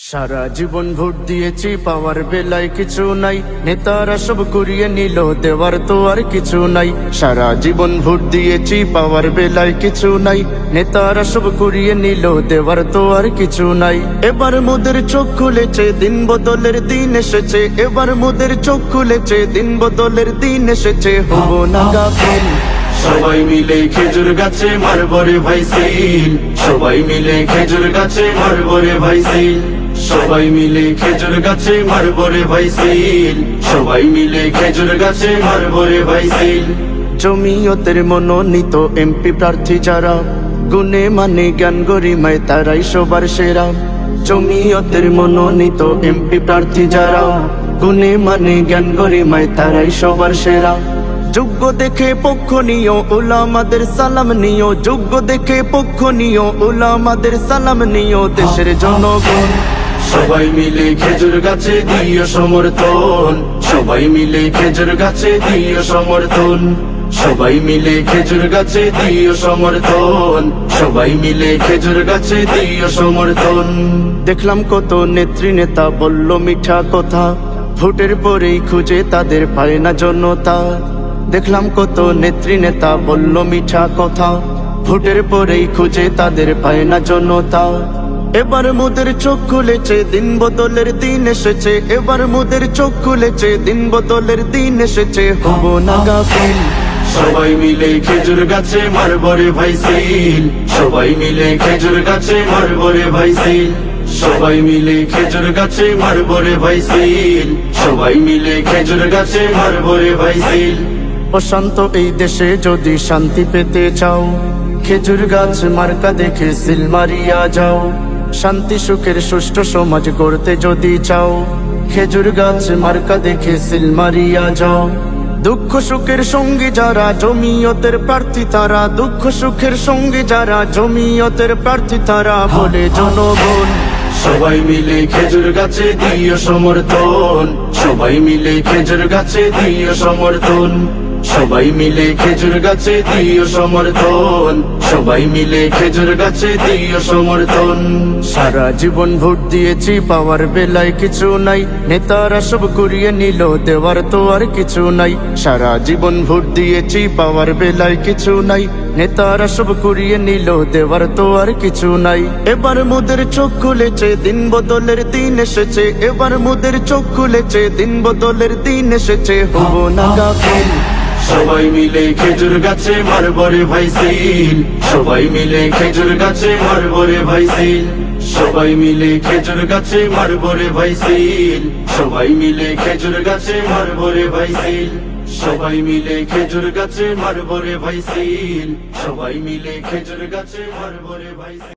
সারা জীবন vote দিয়েছি, পাওয়ার বেলায় কিছু নাই, নেতারা সব করিয়ে নিল, দেওয়ার তো আর কিছু নাই। সারা জীবন ভোট দিয়েছি, পাওয়ার বেলায় কিছু নাই, নেতারা সব করিয়ে নিল, দেওয়ার তো আর কিছু নাই। এবার মোদের চোখ খুলেছে, দিন বদলের দিন এসেছে, এবার মোদের চোখ খুলেছে, দিন বদলের দিন এসেছে, হব না গাফিল। সবাই মিলে খেজুর গাছে মারবো রে ভাই সিল, সবাই মিলে খেজুর গাছে মারবো রে ভাই সিল, সবাই মিলে খেজুর গাছে মারবো রে ভাই সিল, সবাই মিলে খেজুর গাছে মারবো রে ভাই সিল। জমিয়তের মনোনীত এমপি প্রার্থী যারা, গুণে মানে জ্ঞান গরিমায় তারাই সবার সেরা। জমিয়তের মনোনীত এমপি প্রার্থী যারা, গুণে মানে জ্ঞান গরিমায় তারাই সবার সেরা। যোগ্য দেখে পক্ষ নিও, উলামাদের সালাম নিও, যোগ্য দেখে পক্ষ নিও, উলামাদের সালাম নিও, দেশের জনগণ। সবাই মিলে খেজুর গাছে দিও সমর্থন, সবাই মিলে খেজুর গাছে দিও সমর্থন, সবাই মিলে খেজুর গাছে দিও সমর্থন, সবাই মিলে খেজুর গাছে দিও সমর্থন। দেখলাম কত নেত্রী নেতা বলল মিঠা কথা, ভোটের পরেই খুঁজে তাদের পায় না জনতা। দেখলাম কত নেত্রী নেতা বলল মিঠা কথা, ভোটের পরেই খুঁজে তাদের পায় না জনতা। এবার মোদের চোখ খুলেছে, দিন বদলের দিন এসেছে, এবার মোদের চোখ খুলেছে, দিন বদলের দিন এসেছে, হব না গাফিল। সবাই মিলে খেজুর গাছে মারবো রে ভাই সিল, সবাই মিলে খেজুর গাছে মারবো রে ভাই সিল, সবাই মিলে খেজুর গাছে মারবো রে ভাই সিল, সবাই মিলে খেজুর গাছে মারবো রে ভাই সিল। অশান্ত এই দেশে যদি শান্তি পেতে চাও, খেজুর গাছ মার্কা দেখে সিল মারিয়া যাও। শান্তি সুখের সুষ্ঠু সমাজ গড়তে যদি চাও, খেজুর গাছ মার্কা দেখে সিল মারিয়া যাও। দুঃখ সুখের সঙ্গে যারা জমিয়তের প্রার্থী তারা, দুঃখ সুখের সঙ্গে যারা জমিয়তের প্রার্থী তারা, বলে জনগণ। সবাই মিলে খেজুর গাছে দিও সমর্থন, সবাই মিলে খেজুর গাছে দিও সমর্থন, সবাই মিলে খেজুর গাছে দিও সমর্থন, সবাই মিলে খেজুর গাছে দিও সমর্থন। সারা জীবন ভোট দিয়েছি, পাওয়ার বেলায় কিছু নাই, নেতারা সব করিয়ে নিল, দেওয়ার তো আর কিছু নাই। সারা জীবন ভোট দিয়েছি, পাওয়ার বেলায় কিছু নাই, নেতারা সব করিয়ে নিল, দেওয়ার তো আর কিছু নাই। এবার মোদের চোখ খুলেছে, দিন বদলের দিন এসেছে, এবার মোদের চোখ খুলেছে, দিন বদলের দিন এসেছে, হব না গাফিল। সবাই মিলে খেজুর গাছে মারবো রে ভাই সিল, সবাই মিলে খেজুর গাছে মারবো রে ভাই সিল, সবাই মিলে খেজুর গাছে মারবো রে ভাই সিল, সবাই মিলে খেজুর গাছে মারবো রে ভাই সিল, সবাই মিলে খেজুর গাছে মারবো রে ভাই সিল, সবাই মিলে খেজুর গাছে মারবো রে ভাই সিল।